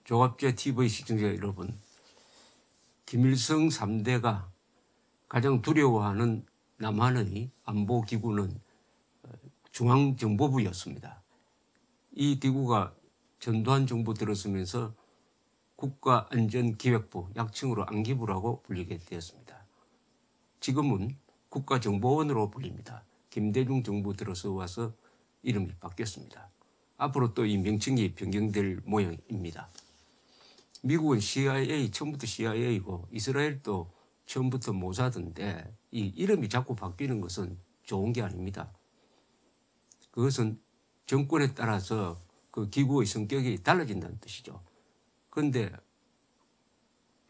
조갑제 TV 시청자 여러분, 김일성 3대가 가장 두려워하는 남한의 안보기구는 중앙정보부였습니다. 이 기구가 전두환 정부 들어서면서 국가안전기획부, 약칭으로 안기부라고 불리게 되었습니다. 지금은 국가정보원으로 불립니다. 김대중 정부 들어서 와서 이름이 바뀌었습니다. 앞으로 또 이 명칭이 변경될 모양입니다. 미국은 CIA, 처음부터 CIA이고 이스라엘도 처음부터 모사드인데 이 이름이 자꾸 바뀌는 것은 좋은 게 아닙니다. 그것은 정권에 따라서 그 기구의 성격이 달라진다는 뜻이죠. 그런데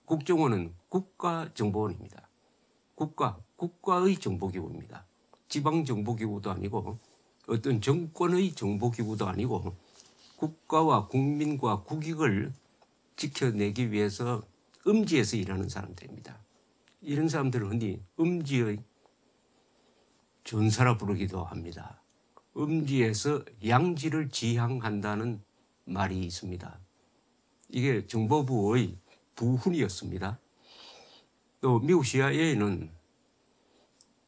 국정원은 국가정보원입니다. 국가의 정보기구입니다. 지방정보기구도 아니고 어떤 정권의 정보기구도 아니고 국가와 국민과 국익을 지켜내기 위해서 음지에서 일하는 사람들입니다. 이런 사람들은 흔히 음지의 전사라 부르기도 합니다. 음지에서 양지를 지향한다는 말이 있습니다. 이게 정보부의 부훈이었습니다. 또 미국 CIA는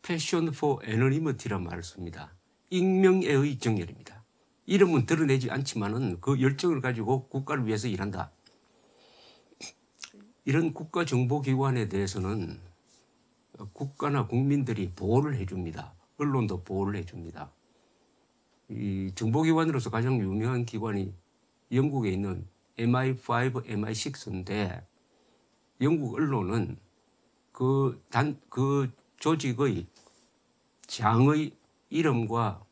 Passion for Anonymity란 말을 씁니다. 익명애의 정열입니다. 이름은 드러내지 않지만은 그 열정을 가지고 국가를 위해서 일한다. 이런 국가정보기관에 대해서는 국가나 국민들이 보호를 해줍니다. 언론도 보호를 해줍니다. 이 정보기관으로서 가장 유명한 기관이 영국에 있는 MI5, MI6인데 영국 언론은 그 조직의 장의 이름과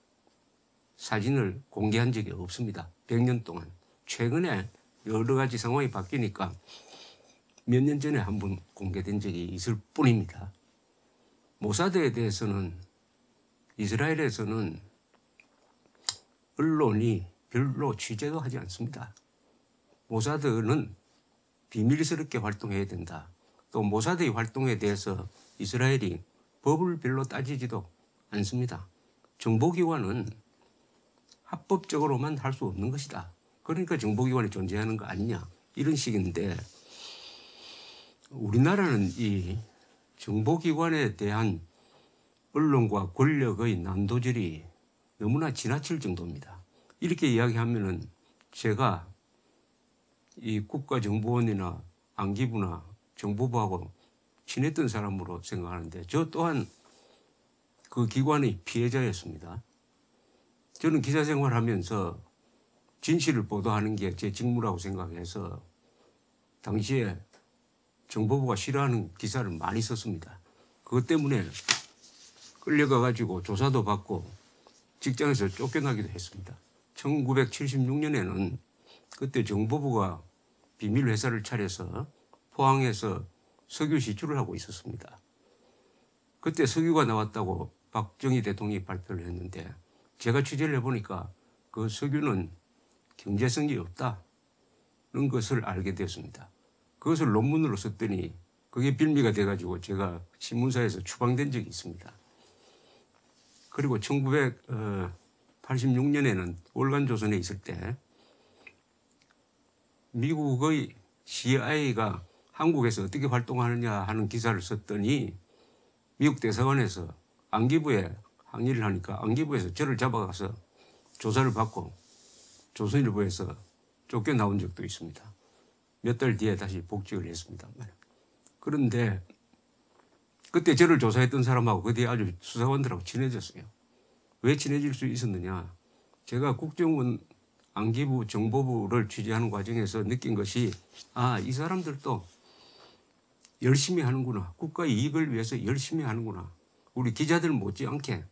사진을 공개한 적이 없습니다. 100년 동안. 최근에 여러 가지 상황이 바뀌니까 몇 년 전에 한 번 공개된 적이 있을 뿐입니다. 모사드에 대해서는 이스라엘에서는 언론이 별로 취재도 하지 않습니다. 모사드는 비밀스럽게 활동해야 된다. 또 모사드의 활동에 대해서 이스라엘이 법을 별로 따지지도 않습니다. 정보기관은 합법적으로만 할 수 없는 것이다. 그러니까 정보기관이 존재하는 거 아니냐 이런 식인데 우리나라는 이 정보기관에 대한 언론과 권력의 난도질이 너무나 지나칠 정도입니다. 이렇게 이야기하면은 제가 이 국가정보원이나 안기부나 정보부하고 친했던 사람으로 생각하는데 저 또한 그 기관의 피해자였습니다. 저는 기자 생활하면서 진실을 보도하는 게 제 직무라고 생각해서 당시에 정보부가 싫어하는 기사를 많이 썼습니다. 그것 때문에 끌려가가지고 조사도 받고 직장에서 쫓겨나기도 했습니다. 1976년에는 그때 정보부가 비밀회사를 차려서 포항에서 석유 시추를 하고 있었습니다. 그때 석유가 나왔다고 박정희 대통령이 발표를 했는데 제가 취재를 해보니까 그 석유는 경제성이 없다는 것을 알게 되었습니다. 그것을 논문으로 썼더니 그게 빌미가 돼가지고 제가 신문사에서 추방된 적이 있습니다. 그리고 1986년에는 월간조선에 있을 때 미국의 CIA가 한국에서 어떻게 활동하느냐 하는 기사를 썼더니 미국 대사관에서 안기부에 항의를 하니까 안기부에서 저를 잡아가서 조사를 받고 조선일보에서 쫓겨나온 적도 있습니다. 몇 달 뒤에 다시 복직을 했습니다. 그런데 그때 저를 조사했던 사람하고 그 뒤에 아주 수사관들하고 친해졌어요. 왜 친해질 수 있었느냐. 제가 국정원 안기부 정보부를 취재하는 과정에서 느낀 것이 이 사람들도 열심히 하는구나. 국가 이익을 위해서 열심히 하는구나. 우리 기자들 못지않게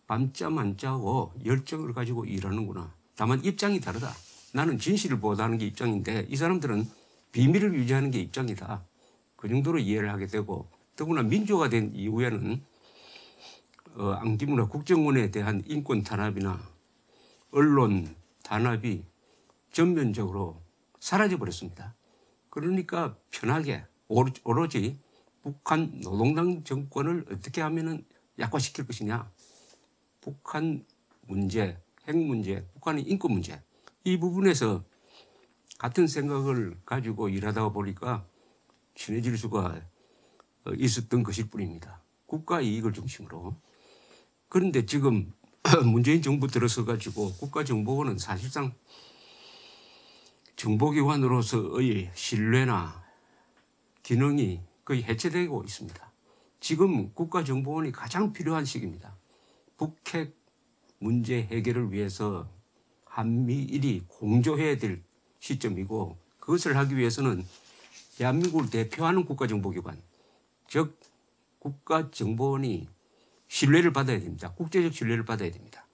밤잠 안 자고 열정을 가지고 일하는구나. 다만 입장이 다르다. 나는 진실을 보도하는 게 입장인데 이 사람들은 비밀을 유지하는 게 입장이다. 그 정도로 이해를 하게 되고 더구나 민주화가 된 이후에는 안기부나 국정원에 대한 인권 탄압이나 언론 탄압이 전면적으로 사라져버렸습니다. 그러니까 편하게 오로지 북한 노동당 정권을 어떻게 하면 약화시킬 것이냐. 북한 문제, 핵 문제, 북한의 인권 문제 이 부분에서 같은 생각을 가지고 일하다 보니까 친해질 수가 있었던 것일 뿐입니다. 국가 이익을 중심으로. 그런데 지금 문재인 정부 들어서 가지고 국가정보원은 사실상 정보기관으로서의 신뢰나 기능이 거의 해체되고 있습니다. 지금 국가정보원이 가장 필요한 시기입니다. 북핵 문제 해결을 위해서 한미일이 공조해야 될 시점이고, 그것을 하기 위해서는 대한민국을 대표하는 국가정보기관, 즉 국가정보원이 신뢰를 받아야 됩니다. 국제적 신뢰를 받아야 됩니다.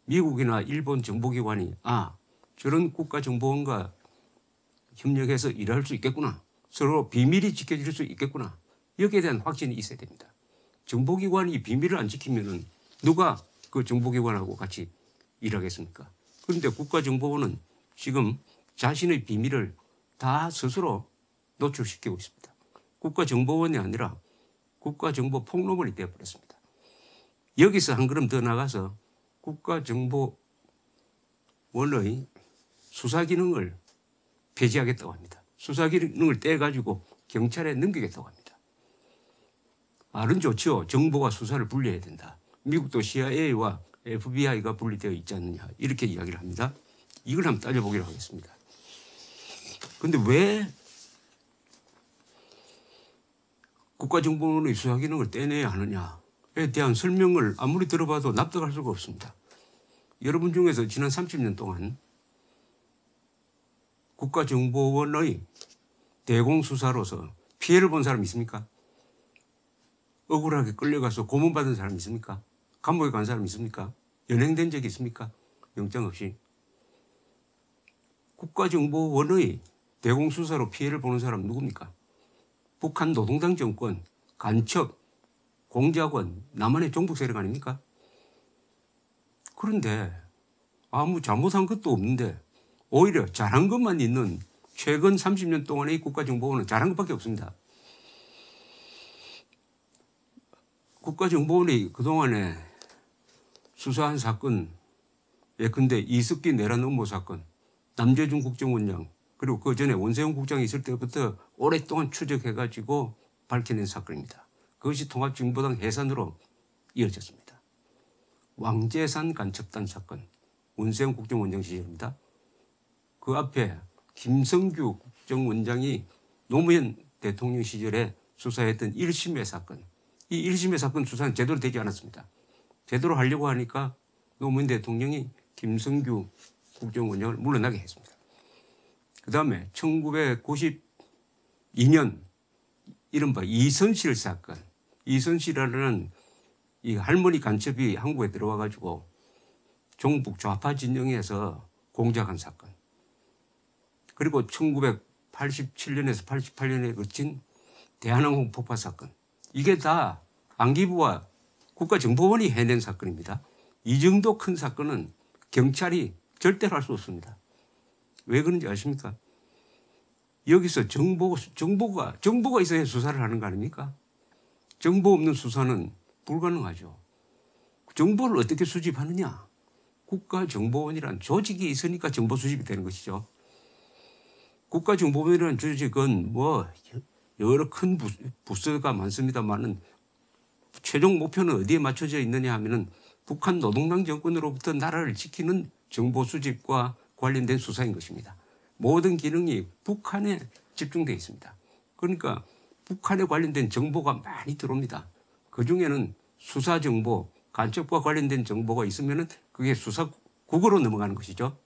미국이나 일본 정보기관이 저런 국가정보원과 협력해서 일할 수 있겠구나, 서로 비밀이 지켜질 수 있겠구나, 여기에 대한 확신이 있어야 됩니다. 정보기관이 비밀을 안 지키면 누가 그 정보기관하고 같이 일하겠습니까? 그런데 국가정보원은 지금 자신의 비밀을 다 스스로 노출시키고 있습니다. 국가정보원이 아니라 국가정보폭로원이 되어버렸습니다. 여기서 한 걸음 더 나가서 국가정보원의 수사기능을 폐지하겠다고 합니다. 수사기능을 떼가지고 경찰에 넘기겠다고 합니다. 말은 좋죠. 정보와 수사를 분리해야 된다. 미국도 CIA와 FBI가 분리되어 있지 않느냐, 이렇게 이야기를 합니다. 이걸 한번 따져보기로 하겠습니다. 그런데 왜 국가정보원의 수사기능을 떼내야 하느냐에 대한 설명을 아무리 들어봐도 납득할 수가 없습니다. 여러분 중에서 지난 30년 동안 국가정보원의 대공수사로서 피해를 본 사람 있습니까? 억울하게 끌려가서 고문받은 사람 있습니까? 감옥에 간 사람 있습니까? 연행된 적이 있습니까? 영장 없이. 국가정보원의 대공수사로 피해를 보는 사람 누굽니까? 북한 노동당 정권, 간첩, 공작원, 남한의 종북 세력 아닙니까? 그런데 아무 잘못한 것도 없는데 오히려 잘한 것만 있는 최근 30년 동안의 국가정보원은 잘한 것밖에 없습니다. 국가정보원이 그동안에 수사한 사건, 예컨대 이습기 내란 음모 사건, 남재준 국정원장, 그리고 그 전에 원세훈 국장이 있을 때부터 오랫동안 추적해가지고 밝혀낸 사건입니다. 그것이 통합진보당 해산으로 이어졌습니다. 왕재산 간첩단 사건, 원세훈 국정원장 시절입니다. 그 앞에 김성규 국정원장이 노무현 대통령 시절에 수사했던 1심의 사건, 이 1심의 사건 수사는 제대로 되지 않았습니다. 제대로 하려고 하니까 노무현 대통령이 김성규 국정원장을 물러나게 했습니다. 그 다음에 1992년 이른바 이선실 사건, 이선실이라는 이 할머니 간첩이 한국에 들어와 가지고 종북 좌파 진영에서 공작한 사건, 그리고 1987년에서 88년에 거친 대한항공 폭파 사건, 이게 다 안기부와 국가정보원이 해낸 사건입니다. 이 정도 큰 사건은 경찰이 절대로 할 수 없습니다. 왜 그런지 아십니까? 여기서 정보가 있어야 수사를 하는 거 아닙니까? 정보 없는 수사는 불가능하죠. 정보를 어떻게 수집하느냐? 국가정보원이라는 조직이 있으니까 정보 수집이 되는 것이죠. 국가정보원이라는 조직은 여러 큰 부서가 많습니다만은 최종 목표는 어디에 맞춰져 있느냐 하면은 북한 노동당 정권으로부터 나라를 지키는 정보 수집과 관련된 수사인 것입니다. 모든 기능이 북한에 집중되어 있습니다. 그러니까 북한에 관련된 정보가 많이 들어옵니다. 그중에는 수사 정보, 간첩과 관련된 정보가 있으면은 그게 수사국으로 넘어가는 것이죠.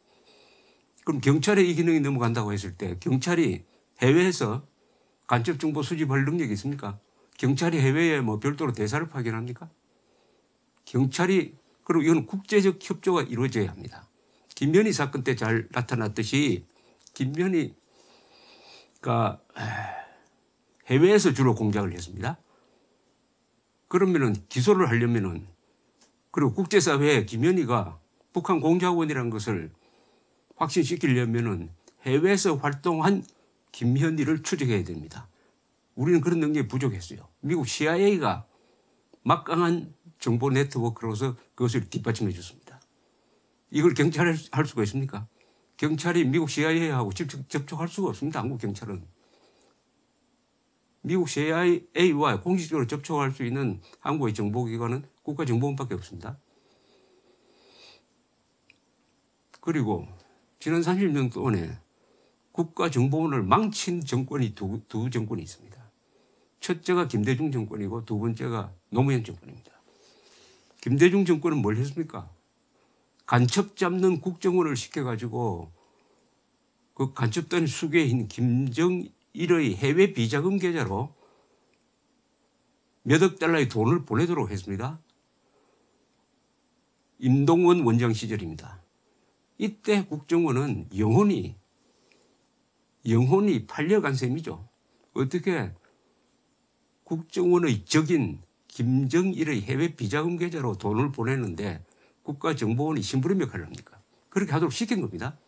그럼 경찰에 이 기능이 넘어간다고 했을 때 경찰이 해외에서 간첩 정보 수집할 능력이 있습니까? 경찰이 해외에 별도로 대사를 파견합니까? 경찰이, 그리고 이건 국제적 협조가 이루어져야 합니다. 김현희 사건 때 잘 나타났듯이 김현희가 해외에서 주로 공작을 했습니다. 그러면은 기소를 하려면은, 그리고 국제사회에 김현희가 북한 공작원이라는 것을 확신시키려면은 해외에서 활동한 김현희를 추적해야 됩니다. 우리는 그런 능력이 부족했어요. 미국 CIA가 막강한 정보 네트워크로서 그것을 뒷받침해 줬습니다. 이걸 경찰이 할 수가 있습니까? 경찰이 미국 CIA하고 직접 접촉할 수가 없습니다. 한국 경찰은. 미국 CIA와 공식적으로 접촉할 수 있는 한국의 정보기관은 국가정보원밖에 없습니다. 그리고 지난 30년 동안에 국가정보원을 망친 정권이 두 정권이 있습니다. 첫째가 김대중 정권이고 두 번째가 노무현 정권입니다. 김대중 정권은 뭘 했습니까? 간첩 잡는 국정원을 시켜가지고 그 간첩단 수계에 있는 김정일의 해외 비자금 계좌로 몇억 달러의 돈을 보내도록 했습니다. 임동원 원장 시절입니다. 이때 국정원은 영혼이 팔려간 셈이죠. 어떻게 국정원의 적인 김정일의 해외 비자금 계좌로 돈을 보내는데 국가정보원이 심부름 역할을 합니까? 그렇게 하도록 시킨 겁니다.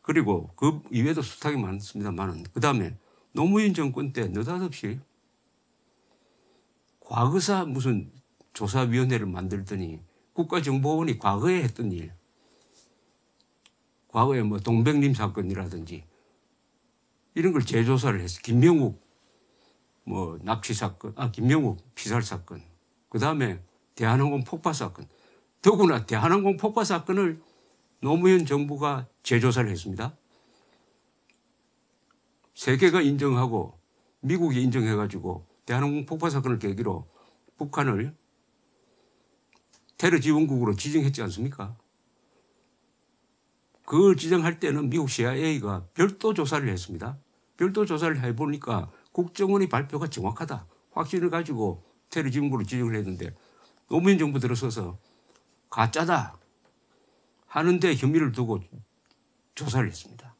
그리고 그 이외에도 수탁이 많습니다만 그 다음에 노무현 정권 때 느닷없이 과거사 무슨 조사위원회를 만들더니 국가정보원이 과거에 했던 일, 과거에 뭐 동백림 사건이라든지 이런 걸 재조사를 했어요. 김명욱 뭐 납치 사건, 김명욱 피살 사건, 그 다음에 대한항공 폭파 사건, 더구나 대한항공 폭파 사건을 노무현 정부가 재조사를 했습니다. 세계가 인정하고 미국이 인정해가지고 대한항공 폭파 사건을 계기로 북한을 테러 지원국으로 지정했지 않습니까? 그걸 지정할 때는 미국 CIA가 별도 조사를 했습니다. 별도 조사를 해보니까 국정원의 발표가 정확하다. 확신을 가지고 테러 지원국으로 지정을 했는데 노무현 정부 들어서서 가짜다 하는데 혐의를 두고 조사를 했습니다.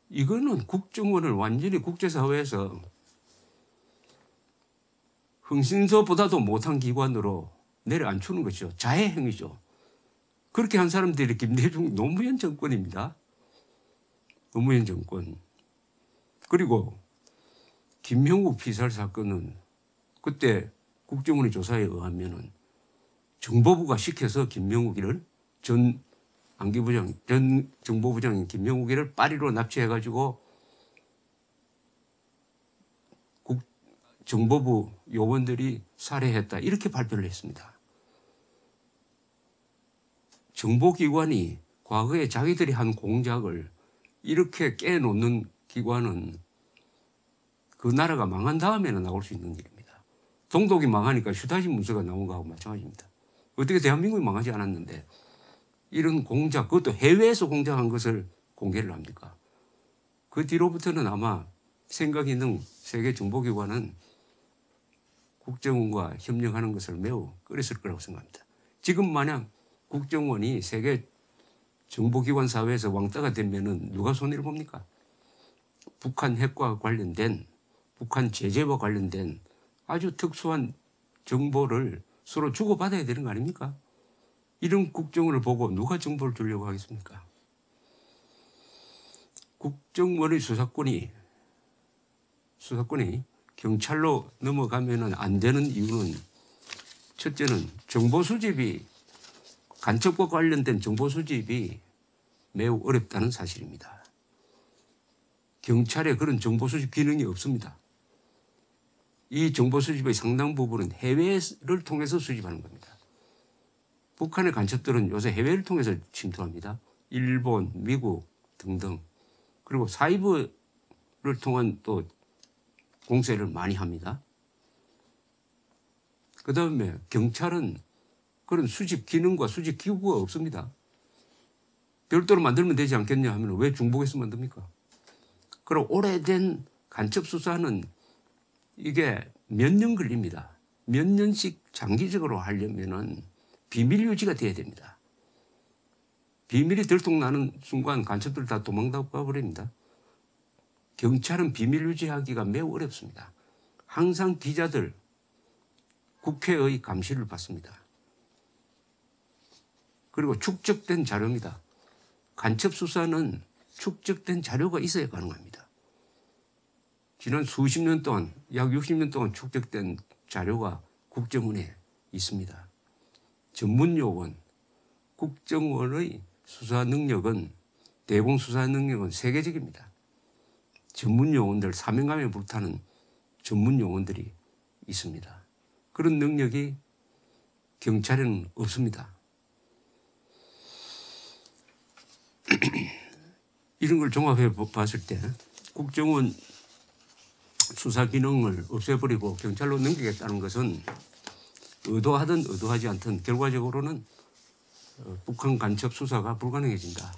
이거는 국정원을 완전히 국제사회에서 흥신소보다도 못한 기관으로 내려앉히는 것이죠. 자해 행위죠. 그렇게 한 사람들이 김대중 노무현 정권입니다. 노무현 정권. 그리고 김형욱 피살 사건은 그때 국정원의 조사에 의하면은 정보부가 시켜서 김명욱이를 전 정보부장인 김명욱이를 파리로 납치해가지고 정보부 요원들이 살해했다. 이렇게 발표를 했습니다. 정보기관이 과거에 자기들이 한 공작을 이렇게 깨놓는 기관은 그 나라가 망한 다음에는 나올 수 있는 일입니다. 동독이 망하니까 슈타진 문서가 나온 거하고 마찬가지입니다. 어떻게 대한민국이 망하지 않았는데 이런 공작, 그것도 해외에서 공작한 것을 공개를 합니까? 그 뒤로부터는 아마 생각 있는 세계 정보기관은 국정원과 협력하는 것을 매우 꺼렸을 거라고 생각합니다. 지금 마냥 국정원이 세계 정보기관 사회에서 왕따가 되면은 누가 손해를 봅니까? 북한 핵과 관련된, 북한 제재와 관련된 아주 특수한 정보를 서로 주고받아야 되는 거 아닙니까? 이런 국정원을 보고 누가 정보를 주려고 하겠습니까? 국정원의 수사권이 경찰로 넘어가면 안 되는 이유는 첫째는 정보 수집이 간첩과 관련된 정보 수집이 매우 어렵다는 사실입니다. 경찰에 그런 정보 수집 기능이 없습니다. 이 정보 수집의 상당 부분은 해외를 통해서 수집하는 겁니다. 북한의 간첩들은 요새 해외를 통해서 침투합니다. 일본, 미국 등등. 그리고 사이버를 통한 또 공세를 많이 합니다. 그 다음에 경찰은 그런 수집 기능과 수집 기구가 없습니다. 별도로 만들면 되지 않겠냐 하면 왜 중복해서 만듭니까? 그리고 오래된 간첩 수사는 이게 몇 년 걸립니다. 몇 년씩 장기적으로 하려면은 비밀 유지가 돼야 됩니다. 비밀이 들통나는 순간 간첩들 다 도망가 버립니다. 경찰은 비밀 유지하기가 매우 어렵습니다. 항상 기자들, 국회의 감시를 받습니다. 그리고 축적된 자료입니다. 간첩 수사는 축적된 자료가 있어야 가능합니다. 지난 수십 년 동안, 약 60년 동안 축적된 자료가 국정원에 있습니다. 전문 요원, 국정원의 수사 능력은 대공 수사 능력은 세계적입니다. 전문 요원들 사명감에 불타는 전문 요원들이 있습니다. 그런 능력이 경찰에는 없습니다. 이런 걸 종합해 봤을 때 국정원 수사 기능을 없애버리고 경찰로 넘기겠다는 것은 의도하든 의도하지 않든 결과적으로는 북한 간첩 수사가 불가능해진다.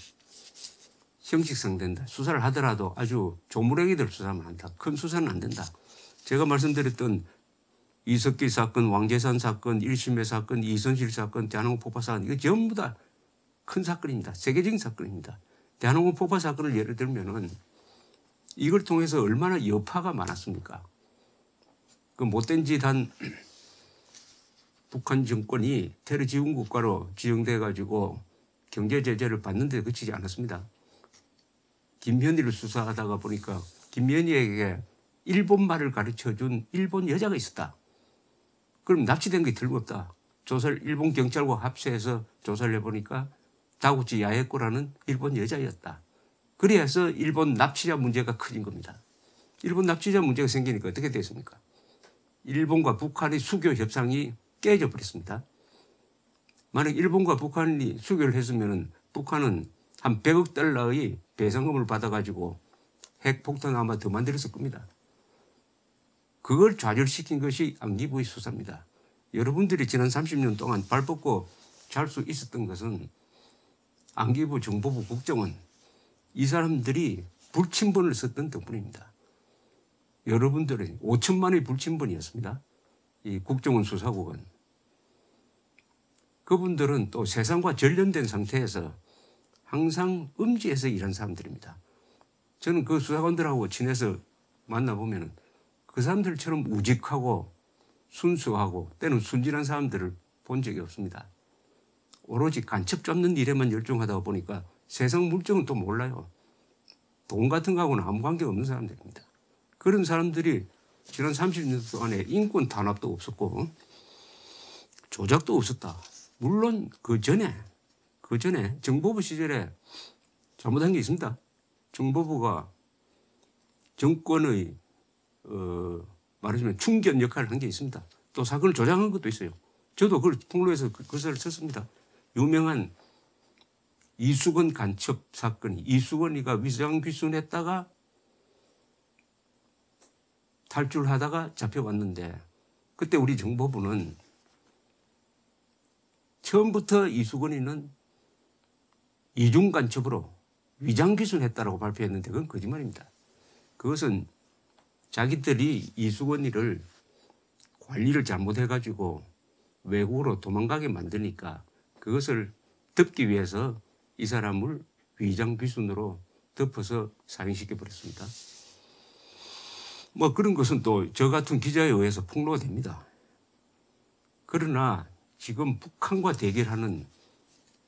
형식상 된다. 수사를 하더라도 아주 조무래기들 수사만 한다. 큰 수사는 안 된다. 제가 말씀드렸던 이석기 사건, 왕재산 사건, 1심의 사건, 이선실 사건, 대한항공 폭파 사건 이거 전부 다 큰 사건입니다. 세계적인 사건입니다. 대한항공 폭파 사건을 예를 들면은 이걸 통해서 얼마나 여파가 많았습니까? 그 못된 짓 한 북한 정권이 테러 지원 국가로 지정돼 가지고 경제 제재를 받는데 그치지 않았습니다. 김현희를 수사하다가 보니까 김현희에게 일본 말을 가르쳐준 일본 여자가 있었다. 그럼 납치된 게 틀림없다. 조사를 일본 경찰과 합세해서 조사를 해보니까 다구치 야에코라는 일본 여자였다. 그래서 일본 납치자 문제가 커진 겁니다. 일본 납치자 문제가 생기니까 어떻게 됐습니까? 일본과 북한의 수교 협상이 깨져 버렸습니다. 만약 일본과 북한이 수교를 했으면 북한은 한 100억 달러의 배상금을 받아가지고 핵폭탄 아마 더 만들었을 겁니다. 그걸 좌절시킨 것이 안기부의 수사입니다. 여러분들이 지난 30년 동안 발 뻗고 잘 수 있었던 것은 안기부, 정보부, 국정원 이 사람들이 불침번을 썼던 덕분입니다. 여러분들은 5천만의 불침번이었습니다. 이 국정원 수사국은. 그분들은 또 세상과 전련된 상태에서 항상 음지에서 일한 사람들입니다. 저는 그 수사관들하고 친해서 만나보면 그 사람들처럼 우직하고 순수하고 때는 순진한 사람들을 본 적이 없습니다. 오로지 간첩 잡는 일에만 열중하다 보니까 세상 물정은 또 몰라요. 돈 같은 거하고는 아무 관계가 없는 사람들입니다. 그런 사람들이 지난 30년 동안에 인권 탄압도 없었고 조작도 없었다. 물론 그 전에 정보부 시절에 잘못한 게 있습니다. 정보부가 정권의 말하자면 충견 역할을 한 게 있습니다. 또 사건을 조작한 것도 있어요. 저도 그걸 폭로해서 글을 썼습니다. 유명한 이수건 간첩 사건이 이수건이가 위장 귀순했다가 탈출하다가 잡혀왔는데 그때 우리 정보부는 처음부터 이수건이는 이중 간첩으로 위장 귀순했다라고 발표했는데 그건 거짓말입니다. 그것은 자기들이 이수건이를 관리를 잘못해가지고 외국으로 도망가게 만드니까 그것을 덮기 위해서 이 사람을 위장 귀순으로 덮어서 사형시켜 버렸습니다. 뭐 그런 것은 또 저 같은 기자에 의해서 폭로가 됩니다. 그러나 지금 북한과 대결하는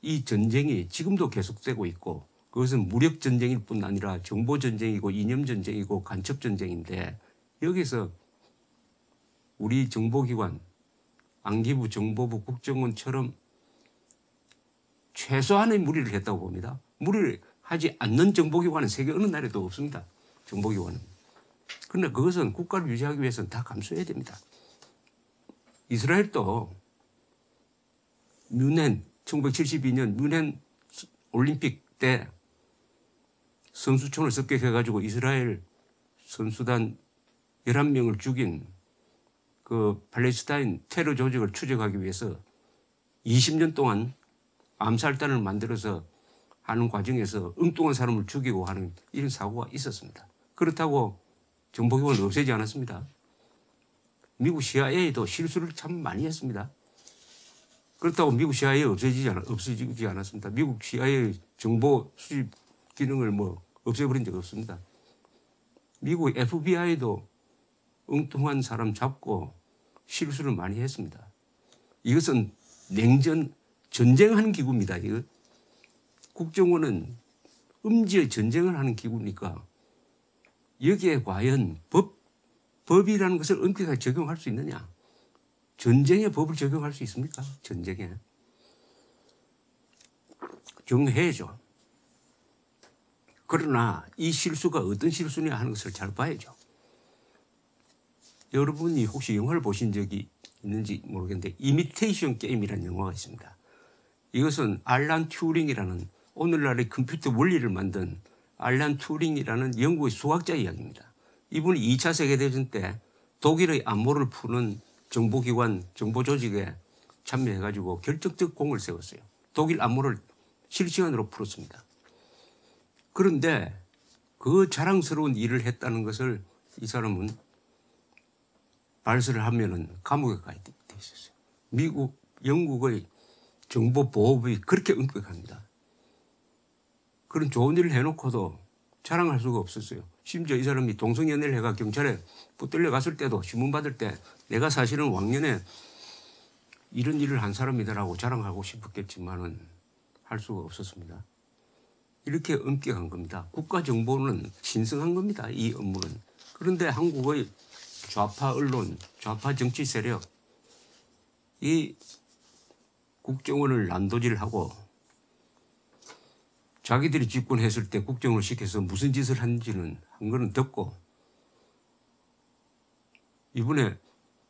이 전쟁이 지금도 계속되고 있고 그것은 무력 전쟁일 뿐 아니라 정보 전쟁이고 이념 전쟁이고 간첩 전쟁인데 여기서 우리 정보기관 안기부, 정보부, 국정원처럼 최소한의 무리를 했다고 봅니다. 무리를 하지 않는 정보기관은 세계 어느 나라에도 없습니다. 정보기관은. 그런데 그것은 국가를 유지하기 위해서는 다 감수해야 됩니다. 이스라엘도 뮌헨 1972년 뮌헨 올림픽 때 선수촌을 습격해가지고 이스라엘 선수단 11명을 죽인 그 팔레스타인 테러 조직을 추적하기 위해서 20년 동안 암살단을 만들어서 하는 과정에서 엉뚱한 사람을 죽이고 하는 이런 사고가 있었습니다. 그렇다고 정보기관을 없애지 않았습니다. 미국 CIA도 실수를 참 많이 했습니다. 그렇다고 미국 CIA 없어지지 않았습니다. 미국 CIA 정보 수집 기능을 뭐 없애버린 적 없습니다. 미국 FBI도 엉뚱한 사람 잡고 실수를 많이 했습니다. 이것은 냉전 전쟁하는 기구입니다. 이거 국정원은 음지의 전쟁을 하는 기구니까 여기에 과연 법이라는 것을 엄격하게 적용할 수 있느냐? 전쟁에 법을 적용할 수 있습니까? 전쟁에. 정해야죠. 그러나 이 실수가 어떤 실수냐 하는 것을 잘 봐야죠. 여러분이 혹시 영화를 보신 적이 있는지 모르겠는데 이미테이션 게임이라는 영화가 있습니다. 이것은 알란 튜링이라는 오늘날의 컴퓨터 원리를 만든 알란 튜링이라는 영국의 수학자 이야기입니다. 이분이 2차 세계대전 때 독일의 암호를 푸는 정보기관, 정보조직에 참여해가지고 결정적 공을 세웠어요. 독일 암호를 실시간으로 풀었습니다. 그런데 그 자랑스러운 일을 했다는 것을 이 사람은 발설을 하면은 감옥에 가야 돼 있었어요. 미국, 영국의 정보보호법이 그렇게 엄격합니다. 그런 좋은 일을 해놓고도 자랑할 수가 없었어요. 심지어 이 사람이 동성연애를 해가 경찰에 붙들려 갔을 때도 신문 받을 때 내가 사실은 왕년에 이런 일을 한 사람이다라고 자랑하고 싶었겠지만은 할 수가 없었습니다. 이렇게 엄격한 겁니다. 국가정보는 신성한 겁니다. 이 업무는. 그런데 한국의 좌파 언론, 좌파 정치 세력 이 국정원을 난도질하고 자기들이 집권했을 때 국정을 시켜서 무슨 짓을 한지는 한 거는 듣고 이번에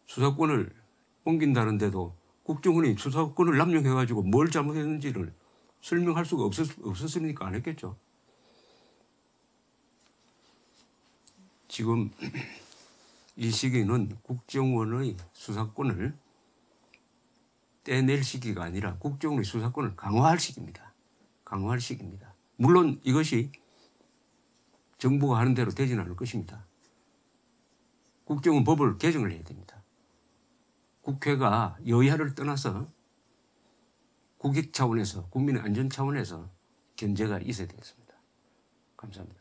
수사권을 옮긴다는데도 국정원이 수사권을 남용해가지고 뭘 잘못했는지를 설명할 수가 없었으니까 안 했겠죠. 지금 이 시기는 국정원의 수사권을 떼낼 시기가 아니라 국정원의 수사권을 강화할 시기입니다. 강화할 시기입니다. 물론 이것이 정부가 하는 대로 되지는 않을 것입니다. 국정원 법을 개정을 해야 됩니다. 국회가 여야를 떠나서 국익 차원에서 국민의 안전 차원에서 견제가 있어야 되겠습니다. 감사합니다.